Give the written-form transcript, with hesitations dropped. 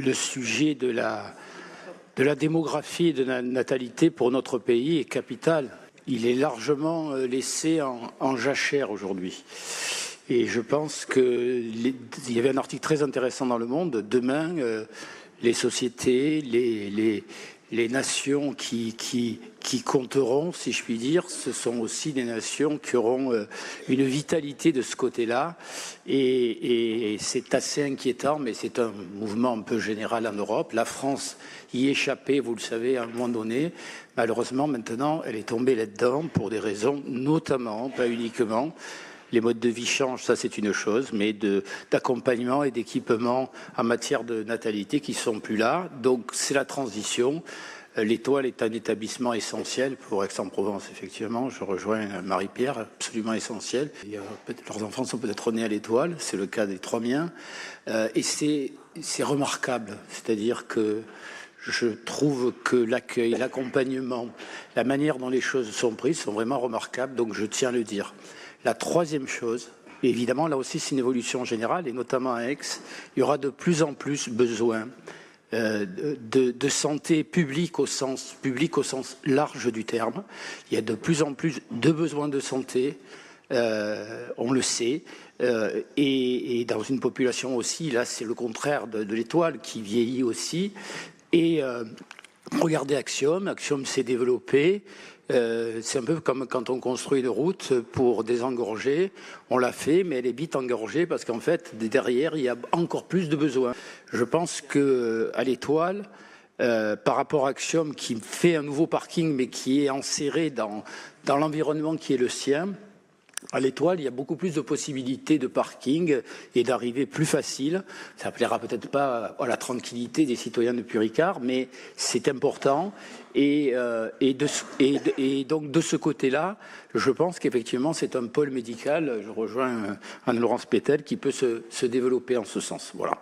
le sujet de la démographie et de la natalité pour notre pays est capital. Il est largement laissé en jachère aujourd'hui. Et je pense qu'il y avait un article très intéressant dans Le Monde. Demain, les sociétés, les nations qui compteront, si je puis dire, ce sont aussi des nations qui auront une vitalité de ce côté-là. Et c'est assez inquiétant, mais c'est un mouvement un peu général en Europe. La France y échappait, vous le savez, à un moment donné. Malheureusement, maintenant, elle est tombée là-dedans pour des raisons, notamment, pas uniquement. Les modes de vie changent, ça c'est une chose, mais d'accompagnement et d'équipement en matière de natalité qui ne sont plus là. Donc c'est la transition. L'Étoile est un établissement essentiel pour Aix-en-Provence, effectivement. Je rejoins Marie-Pierre, absolument essentiel. Leurs enfants sont peut-être nés à l'Étoile, c'est le cas des 3 miens. Et c'est remarquable, c'est-à-dire que je trouve que l'accueil, l'accompagnement, la manière dont les choses sont prises sont vraiment remarquables, donc je tiens à le dire. La troisième chose, évidemment, là aussi c'est une évolution générale, et notamment à Aix, il y aura de plus en plus besoin de santé publique au sens large du terme. Il y a de plus en plus de besoins de santé, on le sait, et dans une population aussi, là c'est le contraire de l'Étoile qui vieillit aussi. Et regardez Axiom s'est développé. C'est un peu comme quand on construit une route pour désengorger. On l'a fait, mais elle est vite engorgée parce qu'en fait, derrière, il y a encore plus de besoins. Je pense qu'à l'Étoile, par rapport à Axiom, qui fait un nouveau parking, mais qui est enserré dans l'environnement qui est le sien, à l'Étoile, il y a beaucoup plus de possibilités de parking et d'arrivée plus facile. Ça ne plaira peut-être pas à la tranquillité des citoyens de Puricard, mais c'est important. Et donc de ce côté-là, je pense qu'effectivement c'est un pôle médical, je rejoins Anne-Laurence Pétel, qui peut se développer en ce sens. Voilà.